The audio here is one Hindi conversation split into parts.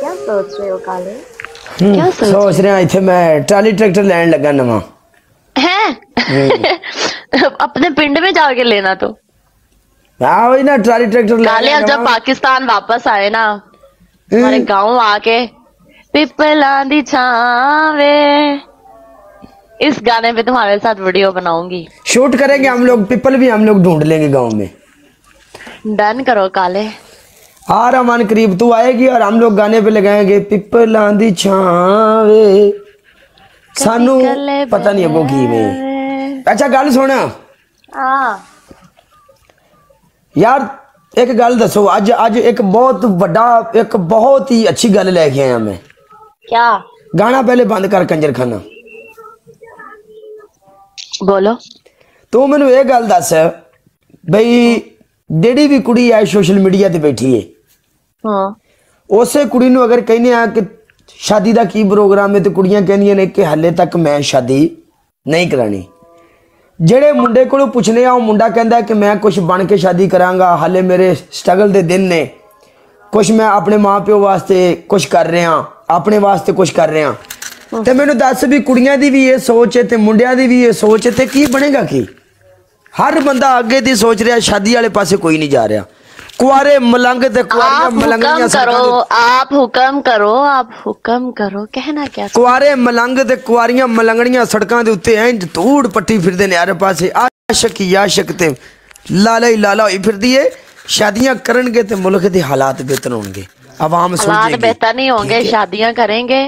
क्या सोच रहे हो काले? क्या सोच रहे हैं? इथे मैं ट्राली ट्रैक्टर लैंड लगा नवा है। अपने पिंड में जाके लेना तो हाँ वही ना ट्राली ट्रैक्टर काले। अब जब पाकिस्तान वापस आए ना हमारे गांव आके पिपला दी छावे इस गाने पे तुम्हारे साथ वीडियो बनाऊंगी, शूट करेंगे हम लोग। पीपल भी हम लोग ढूंढ लेंगे गांव में। डन करो काले। आ रमान करीब तू आएगी और हम लोग गाने पे लगाएंगे पिपला दी छावे सानू पता नहीं अगो की में। अच्छा गल सुन यार, एक गल दसो। अज एक बहुत बड़ा एक बहुत ही अच्छी गल लेके आया मैं। क्या? गाना पहले बंद कर कंजर खाना। बोलो। तू मैनू ये गल दस बई जेड़ी भी कुड़ी है सोशल मीडिया ते बैठी है, उसे कुड़ी नू अगर कहने आ कि शादी का की प्रोग्राम है तो कुड़ियां कहनियां ने कि हाले तक मैं शादी नहीं करानी। जेड़े मुंडे को पुछने आ मुंडा कहता है कि मैं कुछ बन के शादी करांगा, हाले मेरे स्ट्रगल दे दिन ने, कुछ मैं अपने माँ प्यो वास्ते कुछ कर रहा, अपने वास्ते कुछ कर रहा। ते मैनू दस भी कुड़ियां दी भी ये सोच है ते मुंडियां दी भी ये सोच है ते की बनेगा की? हर बंदा आगे दी सोच रहा, शादी वाले पासे कोई नहीं जा रहा। कुआरे मलंग ते कुआरियां मलंगणियां आप हुक्म करो, आप हुक्म करो। कहना क्या? कुआरे मलंग ते कुआरियां मलंगणियां सड़कां दे उत्ते इंज धूड़ पट्टी फिरदे ने। यार पासे आशिक ही आशिक ते लाला ही लाला होई फिरदी है। शादियां करनगे ते मुल्क दे हालात बेहतर होंगे, आवाम सोचेगी। हालात बेहतर नहीं होंगे, शादियां करेंगे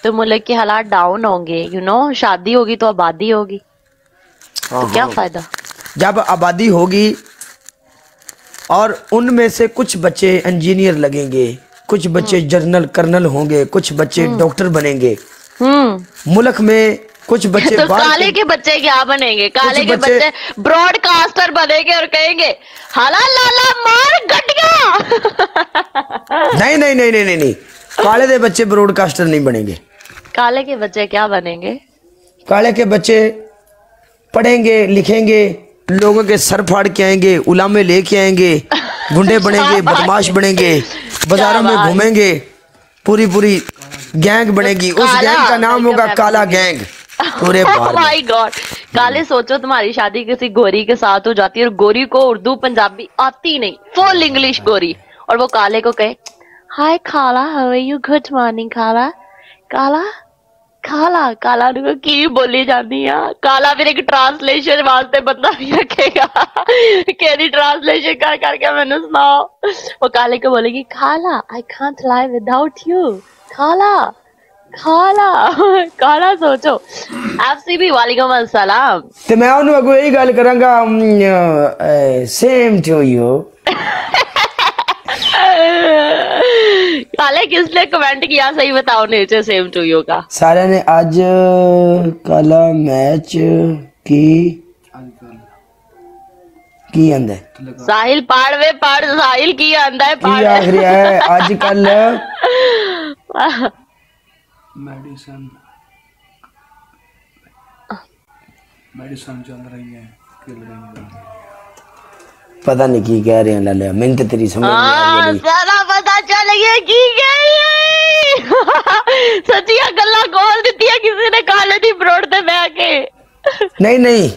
तो मुल्क के हालात डाउन होंगे। यू नो, शादी होगी तो आबादी होगी, तो क्या फायदा? जब आबादी होगी और उनमें से कुछ बच्चे इंजीनियर लगेंगे, कुछ बच्चे जनरल कर्नल होंगे, कुछ बच्चे डॉक्टर बनेंगे, मुल्क में कुछ बच्चे तो काले के बच्चे क्या बनेंगे? काले के बच्चे ब्रॉडकास्टर बनेंगे और कहेंगे हाला लाला मार गटिया। नहीं नहीं नहीं नहीं नहीं, काले के बच्चे ब्रॉडकास्टर नहीं बनेंगे। काले के बच्चे क्या बनेंगे? काले के बच्चे पढ़ेंगे लिखेंगे, लोगों के सर फाड़ के आएंगे, उलामे लेके आएंगे, गुंडे बनेंगे, बदमाश बनेंगे, बाजारों में घूमेंगे, पूरी पूरी गैंग बनेगी। उस गैंग का नाम होगा काला गैंग। पूरे माय गॉड। काले सोचो तुम्हारी शादी किसी गोरी के साथ हो जाती है और गोरी को उर्दू पंजाबी आती नहीं, फुल इंग्लिश गोरी, और वो काले को कहे हाय खाला, how are you, good morning खाला। काला काला काला की बोली जाती है। काला फिर एक ट्रांसलेशन वास्ते बंदा भी रखेगा केरी ट्रांसलेशन कर करके मैंने सुनाओ। वो काले को बोलेगी खाला I can't lie without you. खाला खाला काला सोचो। एफसीबी वालेकुम अस्सलाम। ते मैं उन्हें अगो यही गल करांगा, सेम टू यू। काले किसने कमेंट किया सही बताओ नीचे सेम टू यू का? सारे ने आज काला मैच की आंदा है। साहिल पाड़ वे पाड़, साहिल की आंदा है पाड़। आखिरी है आज कल मेडिसिन चल रही है, पता नहीं की कह रहे हैं लाले, मैंने तो तेरी समझ नहीं आ रही। सारा पता चल गया की सचिया गल्ला खोल दी है किसी ने काले दी ब्रोड ते बह के। नहीं नहीं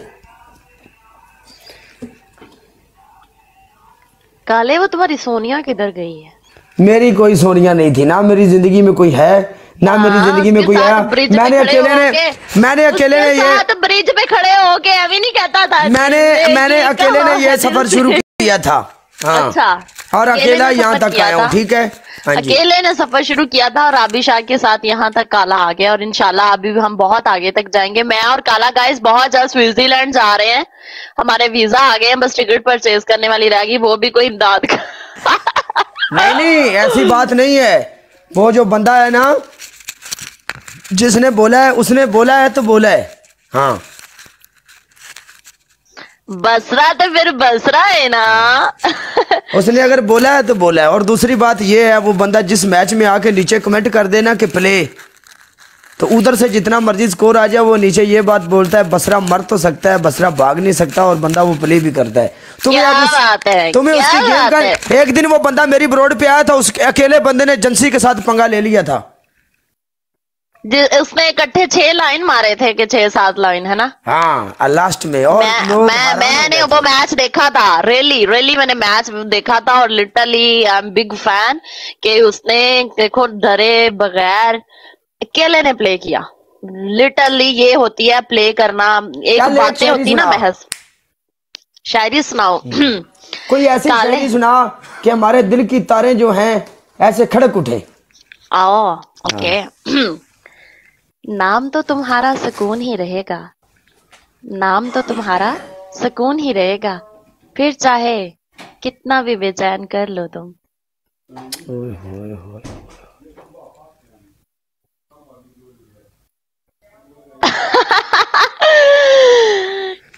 काले, वो तुम्हारी सोनिया किधर गई है? मेरी कोई सोनिया नहीं थी ना, मेरी जिंदगी में कोई है ना, मेरी जिंदगी में कोई आया। मैंने अकेले ने ये ब्रिज पे खड़े होके अभी नहीं कहता था। मैंने अकेले ने ये सफर शुरू किया था। हाँ। अच्छा, और अकेला यहाँ तक आया हूँ। ठीक है, अकेले ने सफर शुरू किया था और आबिशा के साथ यहाँ तक काला आ गया और इंशाल्लाह अभी भी हम बहुत आगे तक जाएंगे। मैं और काला गाइस बहुत जल्द स्विट्जरलैंड जा रहे हैं, हमारे वीजा आ गए हैं, बस टिकट परचेज करने वाली रहेगी, वो भी कोई इमदाद नहीं ऐसी बात नहीं है। वो जो बंदा है ना जिसने बोला है उसने बोला है तो बोला है। हाँ बसरा तो फिर बसरा है ना। उसने अगर बोला है तो बोला है। और दूसरी बात ये है, वो बंदा जिस मैच में आके नीचे कमेंट कर देना कि प्ले, तो उधर से जितना मर्जी स्कोर आ जाए वो नीचे ये बात बोलता है बसरा मर तो सकता है, बसरा भाग नहीं सकता, और बंदा वो प्ले भी करता है। तुम्हें उसकी गेम का एक दिन वो बंदा मेरी ब्रोड पे आया था, उस अकेले बंदे ने एजेंसी के साथ पंगा ले लिया था। उसने इकट्ठे 6 लाइन मारे थे कि 6-7 लाइन, है ना? हाँ लास्ट में। और मैंने वो मैच देखा था, रियली मैंने मैच देखा था, और literally I am big fan कि उसने देखो डरे बगैर अकेले ने प्ले किया। लिटरली ये होती है प्ले करना, एक बातें होती ना बहस। शायरी सुनाओ। कोई ऐसी शायरी सुना कि हमारे दिल की तारें जो हैं ऐसे खड़क उठे। आओ ओके। नाम तो तुम्हारा सुकून ही रहेगा, नाम तो तुम्हारा सुकून ही रहेगा, फिर चाहे कितना भी बेचैन कर लो तुम।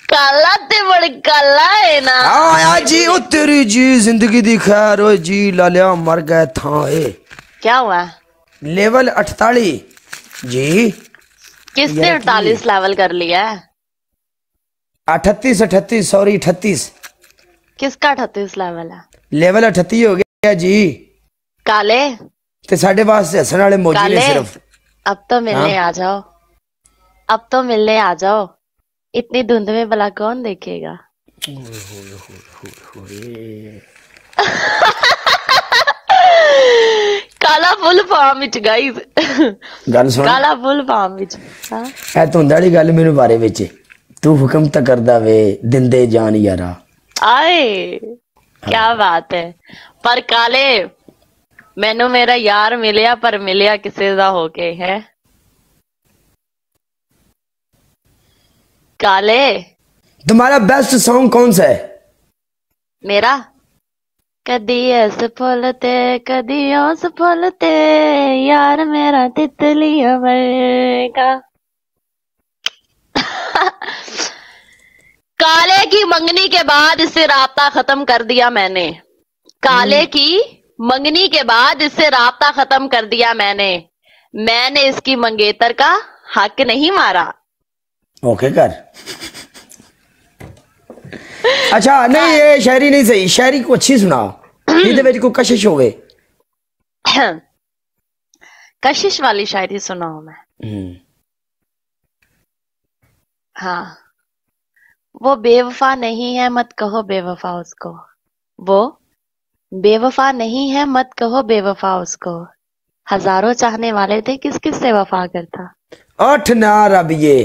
काला ते बड़े काला है ना। आया जी ओ तेरी जी जिंदगी दी खैर हो जी, लालिया मर गए था। क्या हुआ? लेवल 48 जी। किसने 48 लेवल कर लिया है? 38 सॉरी 38। किसका 38 लेवल है? लेवल 38 हो गया जी। काले ते साढ़े पास हसन वाले मौजूद है सिर्फ। अब तो मिलने आ जाओ, अब तो मिलने आ जाओ, इतनी धुंध में भला कौन देखेगा? काला फुल फार्म विच गाइस, गल सुन, काला फुल फार्म विच। हां ए धुंध वाली गल मेनू बारे विच तू हुक्म तो करदा वे दिंदे जान यारा। आए क्या बात है। पर काले मैनू मेरा यार मिलिया, पर मिलिया किसे दा होके है? काले तुम्हारा बेस्ट सॉन्ग कौन सा है? मेरा कदी ऐस फुलते कदी ओस फुलते, यार मेरा तितलिया वर्गा। काले की मंगनी के बाद इससे राब्ता खत्म कर दिया मैंने, काले की मंगनी के बाद इससे राब्ता खत्म कर दिया मैंने इसकी मंगेतर का हक नहीं मारा। ओके कर। अच्छा नहीं ये शायरी नहीं सही, शायरी को अच्छी सुनाओ। इहदे विच कोई कशिश होवे। कशिश वाली शायरी सुनाओ मैं। हाँ, वो बेवफा नहीं है मत कहो बेवफा उसको, वो बेवफा नहीं है मत कहो बेवफा उसको, हजारों चाहने वाले थे किस किस से वफा करता। 8 ना रब ये